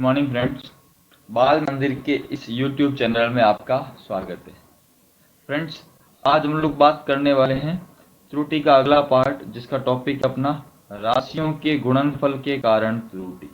Morning friends. बाल मंदिर के इस यूट्यूब चैनल में आपका स्वागत है। फ्रेंड्स, आज हम लोग बात करने वाले हैं त्रुटि का अगला पार्ट, जिसका टॉपिक अपना राशियों के गुणनफल के कारण त्रुटि।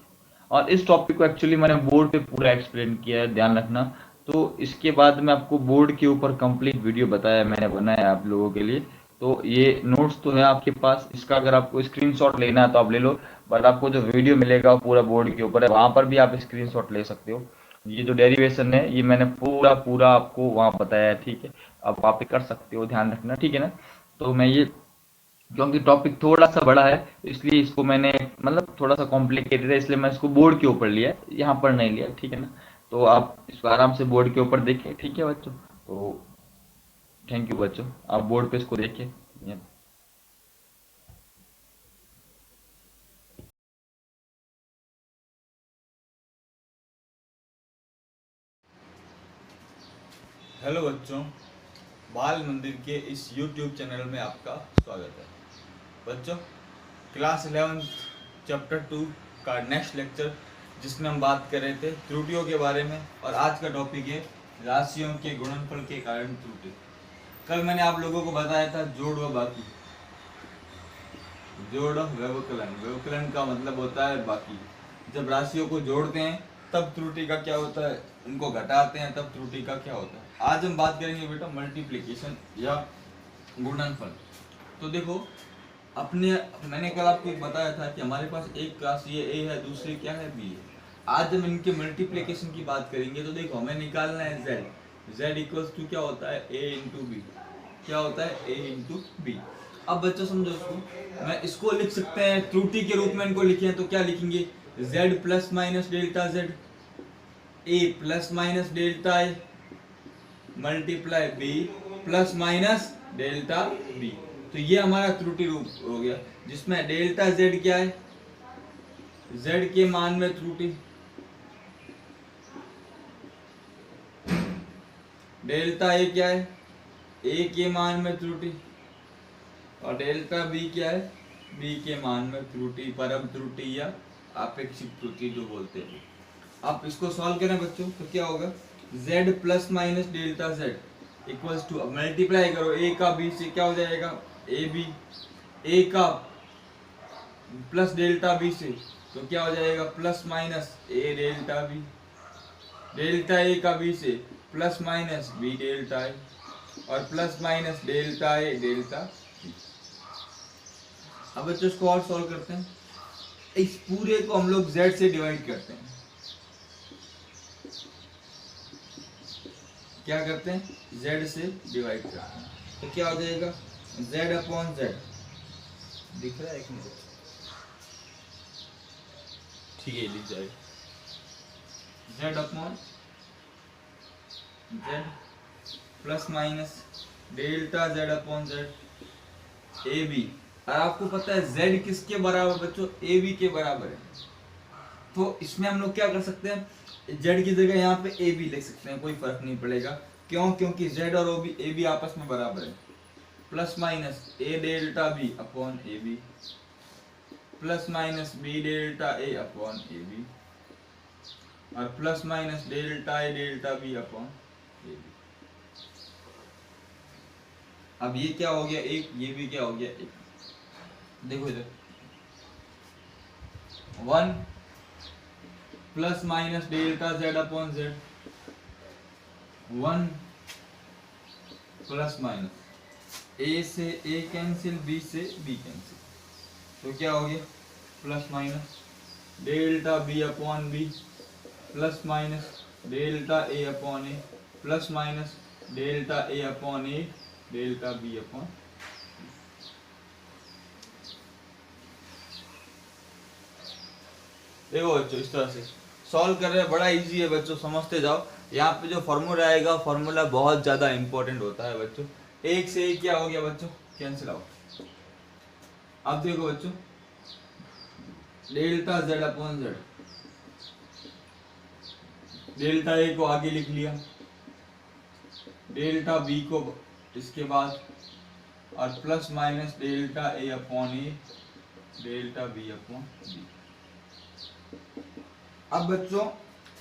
और इस टॉपिक को एक्चुअली मैंने बोर्ड पे पूरा एक्सप्लेन किया है, ध्यान रखना। तो इसके बाद में आपको बोर्ड के ऊपर कंप्लीट वीडियो बताया, मैंने बनाया आप लोगों के लिए। तो ये नोट्स तो है आपके पास, इसका अगर आपको स्क्रीनशॉट लेना है तो आप ले लो। बट आपको जो वीडियो मिलेगा वो पूरा बोर्ड के ऊपर है, वहां पर भी आप स्क्रीनशॉट ले सकते हो। ये जो डेरिवेशन है ये मैंने पूरा पूरा आपको वहां बताया है, ठीक है। आप वहां पे कर सकते हो, ध्यान रखना, ठीक है ना। तो मैं ये, क्योंकि टॉपिक थोड़ा सा बड़ा है इसलिए इसको मैंने, मतलब थोड़ा सा कॉम्प्लिकेटेड है इसलिए मैं इसको बोर्ड के ऊपर लिया, यहाँ पर नहीं लिया, ठीक है ना। तो आप इसको आराम से बोर्ड के ऊपर देखिए, ठीक है बच्चों। तो थैंक यू बच्चों, आप बोर्ड पे इसको देखिए। हेलो बच्चों, बाल मंदिर के इस YouTube चैनल में आपका स्वागत है। बच्चों, क्लास 11 चैप्टर 2 का नेक्स्ट लेक्चर, जिसमें हम बात कर रहे थे त्रुटियों के बारे में, और आज का टॉपिक है राशियों के गुणनफल के कारण त्रुटि। कल मैंने आप लोगों को बताया था जोड़ व बाकी। जोड़ व्यवकलन, व्यवकलन का मतलब होता है बाकी। जब राशियों को जोड़ते हैं तब त्रुटि का क्या होता है, उनको घटाते हैं तब त्रुटि का क्या होता है। आज हम बात करेंगे बेटा मल्टीप्लिकेशन या गुणनफल। तो देखो, अपने मैंने कल आपको एक बताया था कि हमारे पास एक राशि है a है, दूसरी क्या है b है। आज हम इनके मल्टीप्लिकेशन की बात करेंगे। तो देखो, हमें निकालना है z इक्वल्स टू क्या होता है a इंटू बी। क्या होता है a इंटू बी। अब बच्चों समझो इसको, मैं इसको लिख सकते हैं त्रुटि के रूप में, इनको लिखे हैं तो क्या लिखेंगे, z plus minus delta z, a plus minus delta a multiply b plus minus delta b। तो ये हमारा त्रुटि रूप हो गया, जिसमें डेल्टा z क्या है, z के मान में त्रुटि, डेल्टा a क्या है, a के मान में त्रुटि, और डेल्टा b क्या है, b के मान में त्रुटि, परम त्रुटि या आपेक्षिक त्रुटि जो बोलते हैं। आप इसको सॉल्व करें बच्चों तो क्या होगा, z plus minus delta z equals to, अब मल्टीप्लाई करो a का b से, क्या हो जाएगा ए बी, a का प्लस डेल्टा b से तो क्या हो जाएगा plus minus a delta b, delta a का b से plus minus b delta a, और plus minus delta a delta b। अब बच्चों इसको और सॉल्व करते हैं। इस पूरे को हम लोग z से डिवाइड करते हैं। क्या करते हैं, z से डिवाइड करते हैं। तो क्या हो जाएगा z अपॉन z, दिख रहा है एक मिनट, ठीक है लिख जाएगा z upon z plus minus delta z upon z A B. और आपको पता है z किसके बराबर बच्चों, ए बी के बराबर है। तो इसमें हम लोग क्या कर सकते हैं, z की जगह यहाँ पे ए बी लिख सकते हैं, कोई फर्क नहीं पड़ेगा। क्यों, क्योंकि z और ए बी आपस में बराबर है। Plus minus A delta B upon A B plus minus B delta A upon A B, और plus minus delta A delta B upon A B. अब ये क्या हो गया एक, ये भी क्या हो गया एक। देखो इधर 1 plus minus delta z upon z, 1 plus minus a से a कैंसिल, b से b कैंसिल, तो क्या हो गया plus minus delta b upon b plus minus delta a upon a plus minus delta a upon a delta b upon. देखो बच्चों, इस तरह से सॉल्व कर रहे हैं, बड़ा इजी है बच्चों, समझते जाओ। यहाँ पे जो फॉर्मूला आएगा, फॉर्मूला बहुत ज्यादा इंपॉर्टेंट होता है बच्चों। एक से एक क्या हो गया बच्चों, कैंसिल आउट। अब देखो बच्चों, delta z upon z, delta a को आगे लिख लिया, डेल्टा b को इसके बाद, और plus minus delta a upon a delta b upon b। अब बच्चों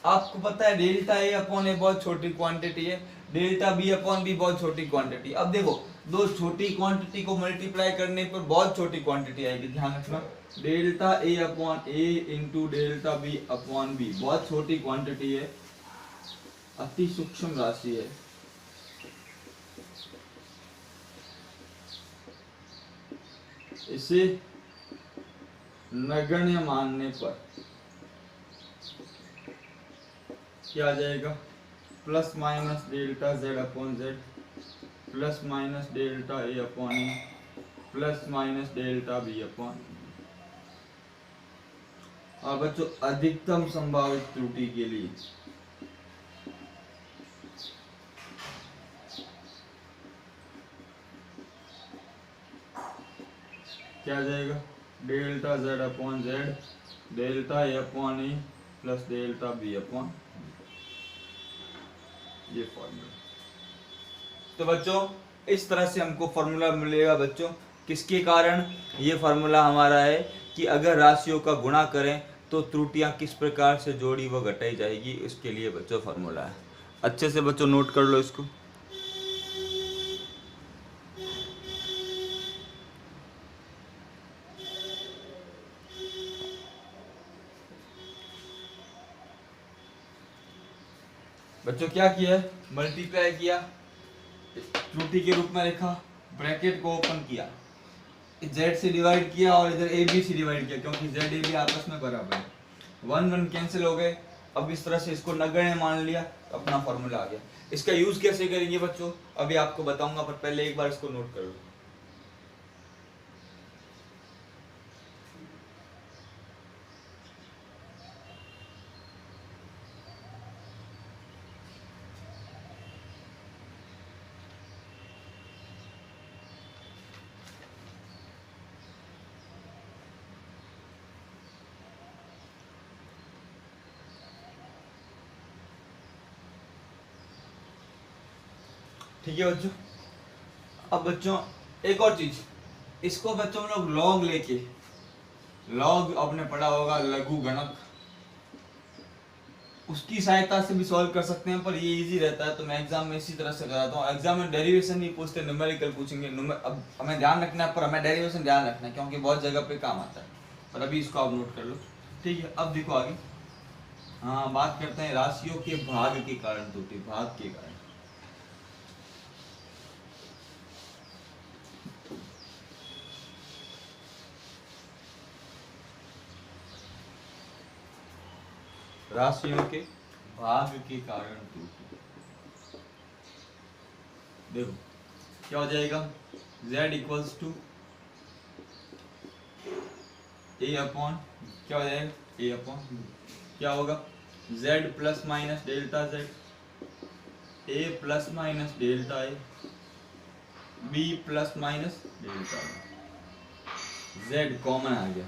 आपको पता है डेल्टा ए अपॉन ए बहुत छोटी क्वांटिटी है, डेल्टा बी अपॉन बी बहुत छोटी क्वांटिटी। अब देखो दो छोटी क्वांटिटी को मल्टीप्लाई करने पर बहुत छोटी क्वांटिटी आएगी, ध्यान रखना। Delta A upon A into delta B upon B बहुत छोटी क्वांटिटी है, अति सूक्ष्म राशि है। इसे नगण्य मानने पर क्या आ जाएगा, plus minus delta Z upon Z plus minus delta A upon A plus minus delta B upon. और बच्चों अधिकतम संभावित त्रुटि के लिए क्या आ जाएगा, delta Z upon Z delta A upon A plus delta B upon, ये फॉर्मूला। तो बच्चों इस तरह से हमको फॉर्मूला मिलेगा बच्चों, किसके कारण, ये फॉर्मूला हमारा है कि अगर राशियों का गुणा करें तो त्रुटियां किस प्रकार से जोड़ी व घटाई जाएगी, इसके लिए बच्चों फॉर्मूला है। अच्छे से बच्चों नोट कर लो इसको। बच्चों क्या किया है, मल्टीप्लाई किया, त्रुटि के रूप में लिखा, ब्रैकेट को ओपन किया, z से डिवाइड किया और इधर a b से डिवाइड किया, क्योंकि z a b आपस में बराबर है, 1 1 कैंसिल हो गए। अब इस तरह से इसको नगण्य मान लिया, अपना फॉर्मूला आ गया। इसका यूज कैसे करेंगे बच्चों अभी आपको बताऊंगा, पर पहले एक बार इसको नोट कर लो। ठीक है बच्चों। अब बच्चों एक और चीज, इसको बच्चों हम लोग लॉग लेके, लॉग आपने पढ़ा होगा लघु गणक, उसकी सहायता से भी सॉल्व कर सकते हैं, पर ये इजी रहता है तो मैं एग्जाम में इसी तरह से कराता हूँ। एग्जाम में डेरिवेशन नहीं पूछते, न्यूमेरिकल पूछेंगे। अब हमें ध्यान रखना है, पर हमें डेरिवेशन ध्यान रखना है क्योंकि बहुत जगह पे काम आता है, पर अभी इसको आप नोट कर लो। ठीक है, अब देखो आगे, हाँ बात करते हैं राशियों के भाग के कारण त्रुटि, भाग के कारण। राशियों के भाग के कारण त्रुटि, देखो क्या हो जाएगा, z equals to a upon, क्या हो जाएगा a अपॉन, क्या होगा z plus minus delta z, a plus minus delta a, b plus minus delta b, z common आ गया।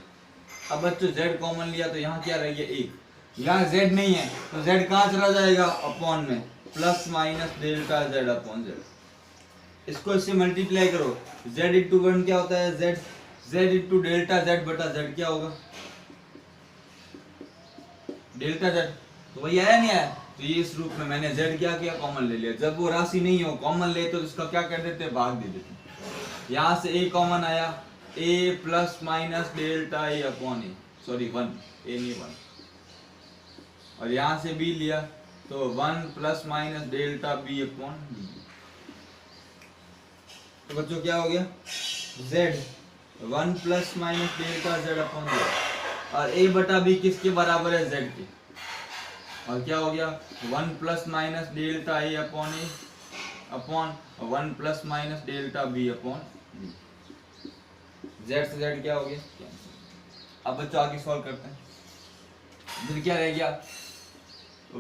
अब बच्चों z कॉमन लिया तो यहाँ क्या रह गया, एक, यहाँ z नहीं है तो z कहाँ चला जाएगा, अपॉन में, plus minus delta z upon z। इसको इससे मल्टीप्लाई करो, z इंटू 1 क्या होता है, z इंटू डेल्टा z बटा z क्या होगा, डेल्टा z। तो वही आया नहीं आया, तो ये इस रूप में मैंने z क्या किया, कॉमन ले लिया। जब वो राशि नहीं हो कॉमन ले तो इसका क्या कर देते, भाग दे देते। यहाँ से a कॉमन आया, a plus minus delta a upon A, sorry 1, a नहीं 1, और यहाँ से b लिया तो 1 plus minus delta b upon b। तो बच्चों क्या हो गया, z 1 plus minus delta z upon z, और a बटा b किसके बराबर है, z के, और क्या हो गया 1 plus minus delta a upon a upon 1 plus minus delta b upon b। z से z क्या हो गया। अब बच्चों आगे सॉल्व करते हैं, फिर क्या रह गया,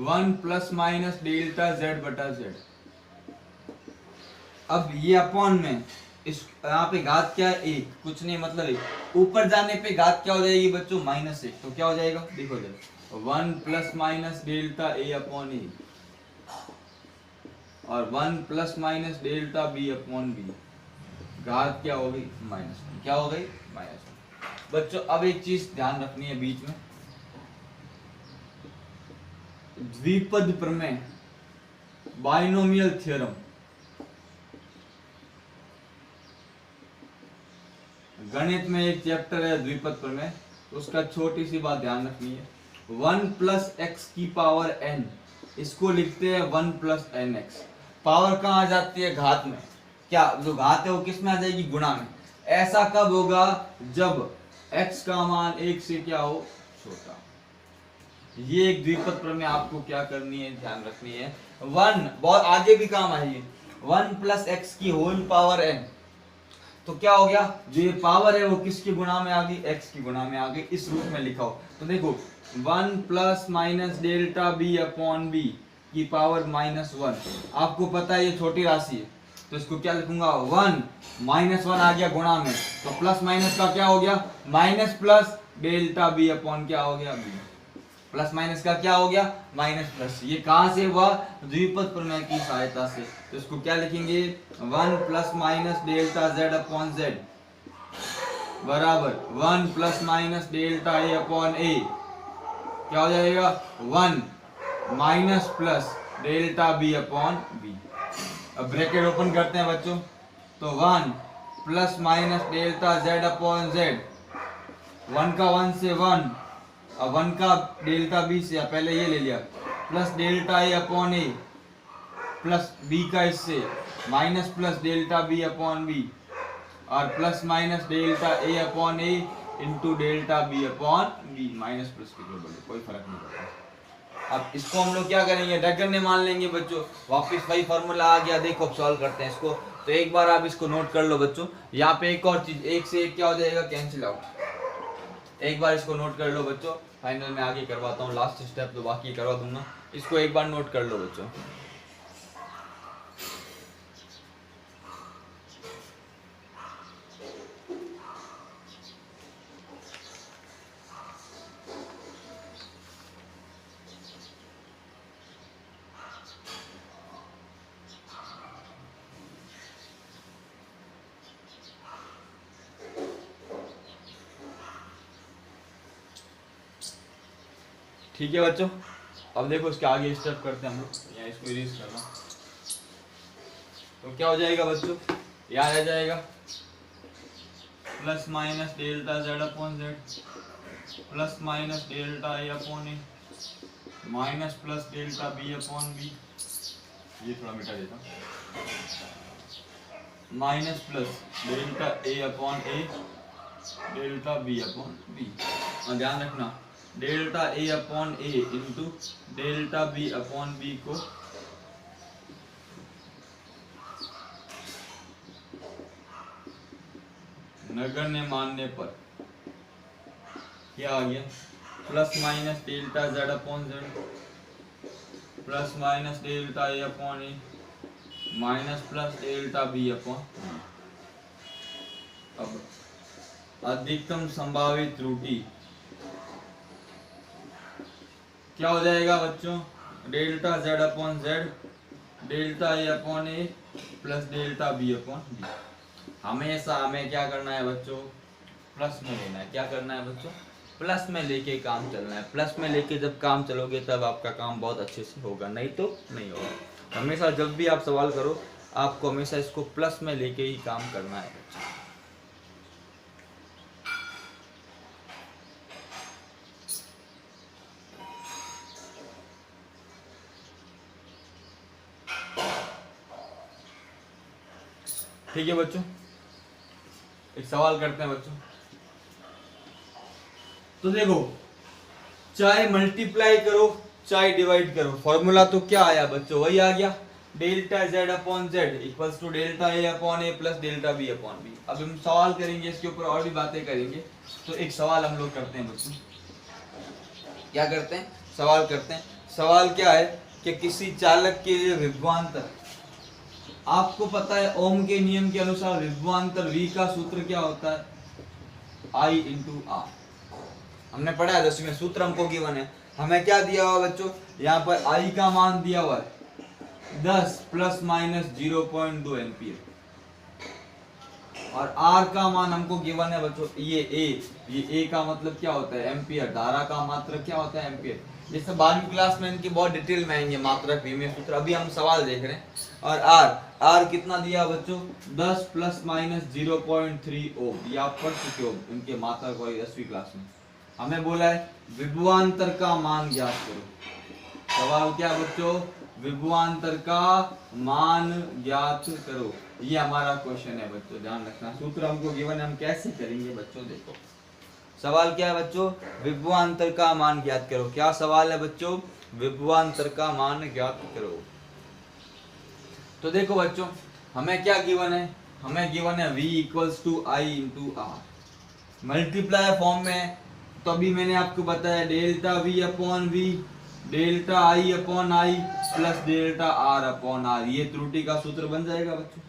1 प्लस माइनस डेल्टा z बटा z। अब ये अपॉन में इस यहाँ पे घात क्या है, एक, कुछ नहीं मतलब एक, ऊपर जाने पे घात क्या हो जाएगी बच्चों, -1, तो क्या हो जाएगा, देखो जरा 1 plus minus delta a upon A और 1 plus minus delta b upon b, घात क्या हो गई, -1, क्या हो गई, -1। बच्चों अब एक चीज ध्यान रखनी है बीच में, द्विपद प्रमेय, बाइनोमियल थ्योरम। गणित में एक चैप्टर है द्विपद प्रमेय, उसका छोटी सी बात ध्यान रखनी है। 1 प्लस एक्स की पावर n, इसको लिखते हैं 1 प्लस एन एक्स। पावर कहाँ आ जाती है? घात में। क्या जो घात है वो किस में आ जाएगी? गुणा में। ऐसा कब होगा? जब x का मान 1 से क्या हो? छोटा। ये एक द्विपद प्रमेय आपको क्या करनी है? ध्यान रखनी है। 1 बहुत आगे भी काम आएगी। 1 प्लस एक्स की होल पावर n, तो क्या हो गया? जो ये पावर है वो किसकी गुणा में आ गई? x की गुणा में आ गई। इस रूप में लिखा हो तो देखो 1 plus minus delta B upon B की पावर -1। आपको पता है ये छोटी राशि है, तो इसको क्या लिखूंगा? 1 -1 आ गया गुणा में, तो प्लस माइनस का क्या हो गया? Minus plus delta B upon क्या हो गया? बी। प्लस माइनस का क्या हो गया? Minus plus. ये कहां से हुआ? द्विपद प्रमेय की सहायता से। तो इसको क्या लिखेंगे? 1 plus minus delta Z upon Z बराबर 1 plus minus delta A upon A. क्या हो जाएगा? 1 minus plus delta B upon B. अब ब्रैकेट ओपन करते हैं बच्चों, तो 1 plus minus delta Z upon Z, 1 का 1 से 1, अब 1 का डेल्टा बी से पहले ये ले लिया, plus delta A upon A plus B का इससे minus plus delta B upon B, और plus minus delta A upon A into delta B upon B. Minus plus के बराबर, कोई फर्क नहीं पड़ता। अब इसको हम लोग क्या करेंगे? नगण्य मान लेंगे बच्चों। वापस वही फॉर्मूला आ गया। देखो अब सॉल्व करते हैं इसको। तो एक बार आप इसको नोट कर लो बच्चों। यहाँ पे एक और चीज, 1 से 1 क्या हो जाएगा? Cancel out. एक बार इसको नोट कर लो बच्चों, फाइनल में आगे करवाता हूँ। लास्ट स्टेप तो बाकी करवा दूंगा, इसको एक बार नोट कर लो बच्चों। ठीक है बच्चों, अब देखो इसके आगे स्टेप करते हैं हम लोग। यहाँ इसको इरेज करना, तो क्या हो जाएगा बच्चों? यहाँ रह जाएगा plus minus delta Z upon Z plus minus delta A upon A minus plus delta B upon B. ये थोड़ा मिटा देता, minus plus delta A upon A delta B upon B. और ध्यान रखना delta A upon A into delta B upon B को नगण्य मानने पर क्या आ गया? Plus minus delta Z upon Z plus minus delta A upon A minus plus delta B upon. अब अधिकतम संभावित त्रुटि क्या हो जाएगा बच्चों? Delta Z upon Z delta A upon A plus delta B upon B. हमेशा हमें क्या करना है बच्चों? प्लस में लेना है। क्या करना है बच्चों? प्लस में लेके काम चलना है। प्लस में लेके जब काम चलोगे तब आपका काम बहुत अच्छे से होगा, नहीं तो नहीं होगा। हमेशा जब भी आप सवाल करो, आपको हमेशा इसको प्लस में लेके ही काम करना है बच्चों। ठीक है बच्चों, एक सवाल करते हैं बच्चों। तो देखो, चाहे मल्टीप्लाई करो चाहे डिवाइड करो, फॉर्मूला तो क्या आया बच्चों? वही आ गया, delta Z upon Z equals to delta A upon A plus delta B upon B. अब हम सवाल करेंगे, इसके ऊपर और भी बातें करेंगे। तो एक सवाल हम लोग करते हैं बच्चों। क्या करते हैं? सवाल करते हैं। सवाल क्या है कि किसी चालक के लिए विभवांतर, आपको पता है ओम के नियम के अनुसार विभवांतर V का सूत्र क्या होता है? I into R. हमने पढ़ा है 10वीं में, सूत्र हमको गिवन है। हमें क्या दिया हुआ बच्चों? यहाँ पर I का मान दिया हुआ है 10 प्लस माइनस 0.2 एम्पियर, और R का मान हमको गिवन है बच्चों ये A। ये A का मतलब क्या होता है? एम्पियर। धारा का मात्रक क्या होता है? एम्पियर। जैसे 12वीं क्लास में इनकी बहुत डिटेल में आएंगे मात्रक, विमेय सूत्र। अभी हम सवाल देख रहे हैं। और आर कितना दिया बच्चों, 10 प्लस माइनस 0.3 ओम। ये आप पढ़ चुके हो इनके मात्रक वाली 10वीं क्लास में। हमें बोला है विभवांतर का मान ज्ञात करो। सवाल क्या बच्चों, विभवांतर का मान ज्ञात करो। ये हमारा क्वेश्चन है बच्चों, ध्यान रखना। सूत्र हमको गिवन है, हम कैसे करेंगे बच्चों, देखो सवाल क्या है बच्चों, विभवांतर का मान ज्ञात करो। क्या सवाल है बच्चों, विभवांतर का मान ज्ञात करो। तो देखो बच्चों, हमें क्या गिवन है, हमें गिवन है v equals to I into R. Multiply form में तो अभी मैंने आपको बताया delta v upon v, delta I upon I plus delta R upon R. ये त्रुटि का सूत्र बन जाएगा बच्चों।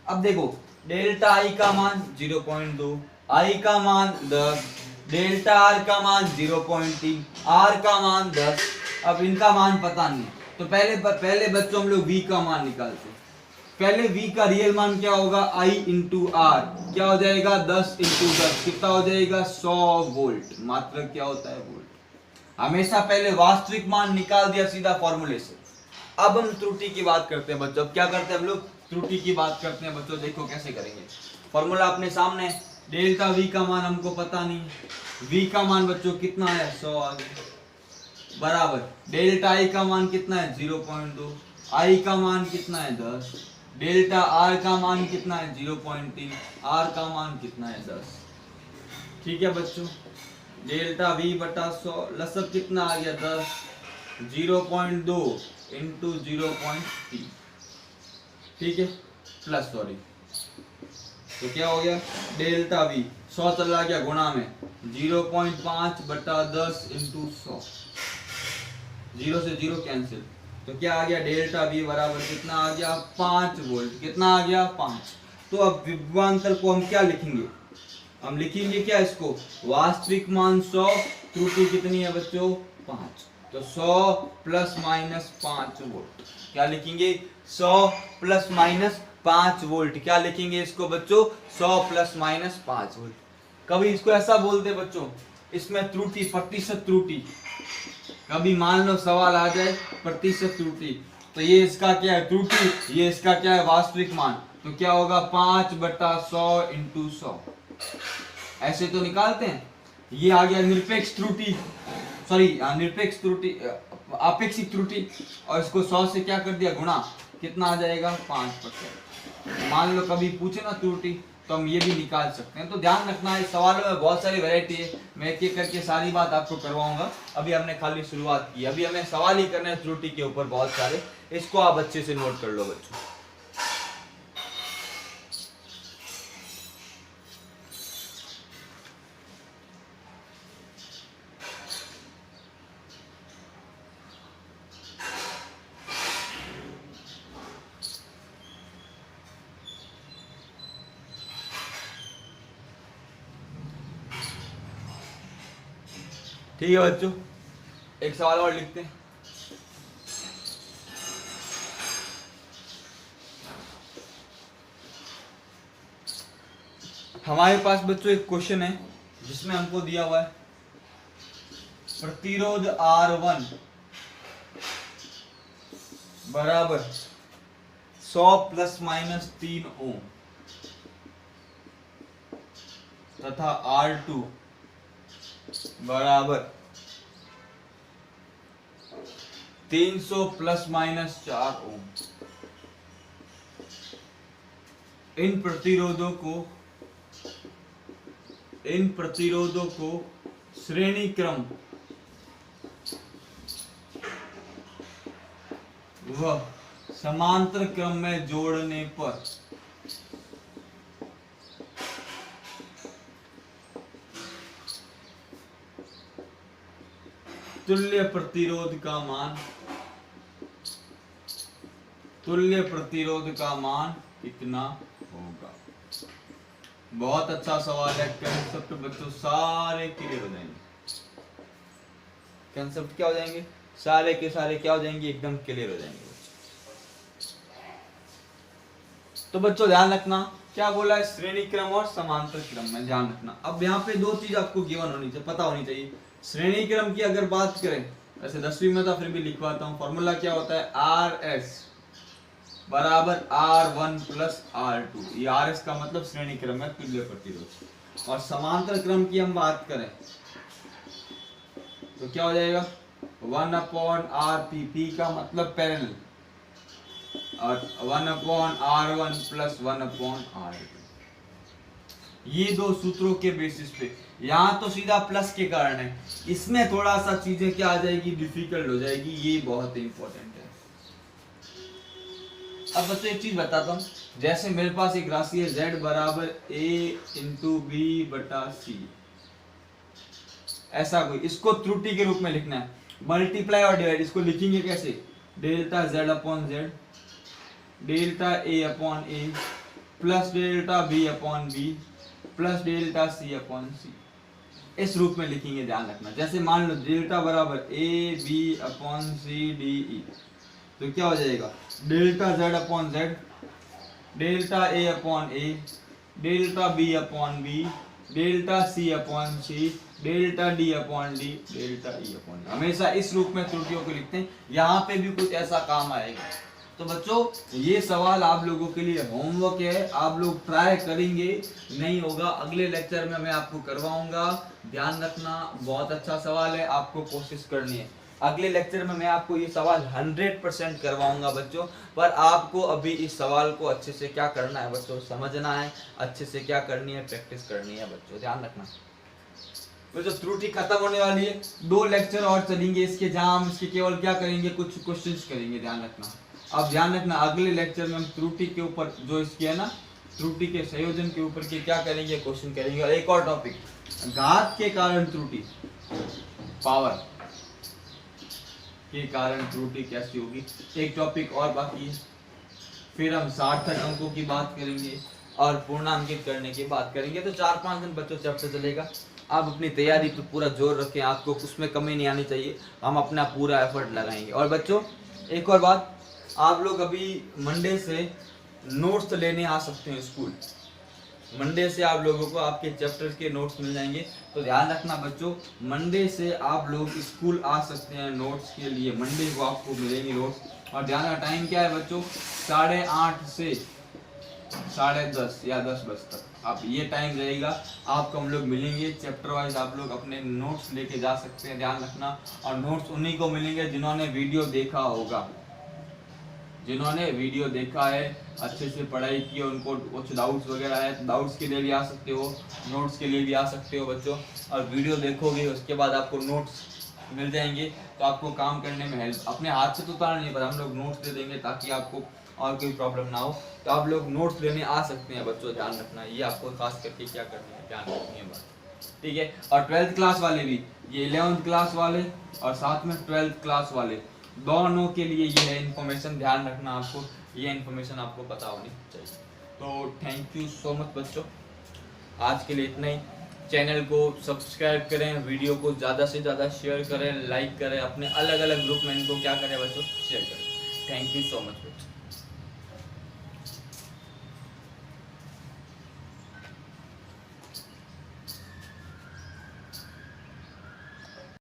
अब देखो डेल्टा आई का मान 0.2, आई का मान 10, डेल्टा आर का मान 0.3, आर का मान 10। अब इनका मान पता नहीं, तो पहले बच्चों हम लोग v का मान निकालते हैं। पहले v का रियल मान क्या होगा, i इंटू आर, क्या हो जाएगा 10 इंटू 10, कितना हो जाएगा 100 वोल्ट। मात्रक क्या होता है, वोल्ट। हमेशा पहले वास्तविक मान निकाल दिया सीधा फॉर्मूले से। अब हम त्रुटि की बात करते हैं बच्चों। अब क्या करते हैं हम लोग, त्रुटि की बात करते हैं बच्चों। देखो कैसे करेंगे, फॉर्मूला अपने सामने। डेल्टा v का मान हमको पता नहीं, v का मान बच्चों कितना है 100 आ गया, बराबर डेल्टा i का मान कितना है 0.2, i का मान कितना है 10, डेल्टा r का मान कितना है 0.3, r का मान कितना है 10। ठीक है बच्चों, डेल्टा v बटा 100 लसब कितना आ गया 10, 0.2 इंटू 0.3, ठीक है, प्लस सॉरी, तो क्या हो गया डेल्टा v 100 चला गया गुणा में 0.5 बटा 10 इंटू 100, 0 से 0 कैंसिल, तो क्या आ गया डेल्टा v बराबर कितना आ गया 5 वोल्ट। कितना आ गया 5। तो अब विभवांतर को हम क्या लिखेंगे, हम लिखेंगे क्या इसको, वास्तविक मान 100, त्रुटि कितनी है बच्चों 5, तो 100 प्लस माइनस 5 वोल्ट। क्या लिखेंगे 100 प्लस माइनस 5 वोल्ट। क्या लिखेंगे इसको बच्चों, 100 प्लस माइनस 5 वोल्ट। कभी इसको ऐसा बोलते बच्चों, इसमें त्रुटि प्रतिशत त्रुटि, कभी मान लो सवाल आ जाए प्रतिशत त्रुटि, तो ये इसका क्या है त्रुटि, ये इसका क्या है वास्तविक मान, तो क्या होगा 5 बटा 100 इंटू 100, ऐसे तो निकालते हैं। ये आ गया निरपेक्ष त्रुटि, सॉरी निरपेक्ष त्रुटि, आपेक्षिक त्रुटि, और इसको 100 से क्या कर दिया गुणा, कितना आ जाएगा 5%। मान लो कभी पूछे ना त्रुटि, तो हम ये भी निकाल सकते हैं। तो ध्यान रखना है, सवालों में बहुत सारी वैरायटी है, मैं एक एक करके सारी बात आपको करवाऊंगा। अभी हमने खाली शुरुआत की, अभी हमें सवाल ही करने हैं त्रुटि के ऊपर बहुत सारे, इसको आप अच्छे से नोट कर लो बच्चों। ठीक है बच्चों, एक सवाल और लिखते हैं। हमारे पास बच्चों एक क्वेश्चन है जिसमें हमको दिया हुआ है प्रतिरोध R1 बराबर 100 प्लस माइनस 3 ओम तथा R2 बराबर 300 प्लस माइनस 4 ओम। इन प्रतिरोधों को श्रेणी क्रम व समांतर क्रम में जोड़ने पर तुल्य प्रतिरोध का मान कितना होगा। बहुत अच्छा सवाल है, कंसेप्ट बच्चों सारे क्लियर हो जाएंगे, कंसेप्ट क्या हो जाएंगे, सारे के सारे क्या हो जाएंगे, एकदम क्लियर हो जाएंगे बच्चों। तो बच्चों ध्यान रखना, क्या बोला है श्रेणी क्रम और समांतर क्रम में, ध्यान रखना। अब यहाँ पे दो चीज आपको गिवन होनी चाहिए, पता होनी चाहिए। श्रेणी क्रम की अगर बात करें, वैसे 10वीं में था फिर भी लिखवाता हूँ, फॉर्मूला क्या होता है, आर एस बराबर R1 प्लस R2। ये RS का मतलब श्रेणी क्रम है, तुल्य प्रतिरोध। और समांतर क्रम की हम बात करें तो क्या हो जाएगा, 1/RP, P का मतलब पैरेलल, और 1/R1 प्लस 1/R2। ये दो सूत्रों के बेसिस पे, यहाँ तो सीधा प्लस के कारण है, इसमें थोड़ा सा चीजें क्या आ जाएगी, डिफिकल्ट हो जाएगी, ये बहुत इंपॉर्टेंट है। अब बच्चों एक चीज बताता हूँ, जैसे मेरे पास एक राशि है z बराबर a इंटू बी बटा सी, ऐसा कोई, इसको त्रुटि के रूप में लिखना है, मल्टीप्लाई और डिवाइड, इसको लिखेंगे कैसे, delta z upon z, delta a upon a plus delta b upon b plus delta c upon c, इस रूप में लिखेंगे, ध्यान रखना। जैसे मान लो डेल्टा बराबर a b upon c d e, तो क्या हो जाएगा, delta z upon z, delta a upon a, delta b upon b, delta c upon c, delta d upon d, delta e upon d। हमेशा इस रूप में त्रुटियों को लिखते हैं, यहाँ पे भी कुछ ऐसा काम आएगा। तो बच्चों ये सवाल आप लोगों के लिए होमवर्क है, आप लोग ट्राई करेंगे, नहीं होगा अगले लेक्चर में मैं आपको करवाऊंगा, ध्यान रखना, बहुत अच्छा सवाल है, आपको कोशिश करनी है। अगले लेक्चर में मैं आपको ये सवाल 100% करवाऊंगा बच्चों, पर आपको अभी इस सवाल को अच्छे से क्या करना है बच्चों, समझना है, अच्छे से क्या करनी है, प्रैक्टिस करनी है बच्चों, ध्यान रखना। बच्चों त्रुटि खत्म होने वाली है, 2 लेक्चर और चलेंगे इसके, जहां हम इसके केवल क्या करेंगे, कुछ क्वेश्चंस करेंगे, ध्यान रखना। अब ध्यान रखना, अगले लेक्चर में हम त्रुटि के ऊपर जो इसकी है ना, त्रुटि के संयोजन के ऊपर के क्या करेंगे, क्वेश्चन करेंगे। और एक और टॉपिक, घात के कारण त्रुटि, पावर के कारण त्रुटि कैसी होगी, एक टॉपिक और बाकी है। फिर हम सार्थक अंकों की बात करेंगे और पूर्णांकित करने की बात करेंगे। तो 4-5 दिन बच्चों चैप्टर चलेगा। आप अपनी तैयारी पे पूरा जोर रखें, आपको उसमें कमी नहीं आनी चाहिए, हम अपना पूरा एफर्ट लगाएंगे। और बच्चों एक और बात, आप लोग अभी मंडे से नोट्स लेने आ सकते हैं स्कूल, मंडे से आप लोगों को आपके चैप्टर के नोट्स मिल जाएंगे। तो ध्यान रखना बच्चों, मंडे से आप लोग स्कूल आ सकते हैं नोट्स के लिए, मंडे को आपको मिलेंगे नोट्स। और ध्यान रखना, टाइम क्या है बच्चों, 8:30 से 10:30 या 10 बजे तक, आप ये टाइम रहेगा, आपको हम लोग मिलेंगे चैप्टर वाइज, आप लोग अपने नोट्स लेके जा सकते हैं, ध्यान रखना। और नोट्स उन्हीं को मिलेंगे जिन्होंने वीडियो देखा होगा, जिन्होंने वीडियो देखा है, अच्छे से पढ़ाई की, उनको कुछ डाउट्स वगैरह है तो डाउट्स के लिए भी आ सकते हो, नोट्स के लिए भी आ सकते हो बच्चों। और वीडियो देखोगे उसके बाद आपको नोट्स मिल जाएंगे, तो आपको काम करने में हेल्प, अपने हाथ से तो उतारना नहीं, पर हम लोग नोट्स दे देंगे ताकि आपको और कोई प्रॉब्लम ना हो। तो आप लोग नोट्स लेने आ सकते हैं बच्चों, ध्यान रखना, ये आपको खास करके क्या करना है, ध्यान रखनी है बात, ठीक है। और 12th क्लास वाले भी, ये 11th क्लास वाले और साथ में 12th क्लास वाले, दोनों के लिए ये है इन्फॉर्मेशन, ध्यान रखना, आपको ये इन्फॉर्मेशन आपको पता होनी चाहिए। तो थैंक यू सो मच बच्चों, आज के लिए इतना ही। चैनल को सब्सक्राइब करें, वीडियो को ज़्यादा से ज़्यादा शेयर करें, लाइक करें, अपने अलग अलग ग्रुप में इनको क्या करें बच्चों, शेयर करें। थैंक यू सो मच बच्चों।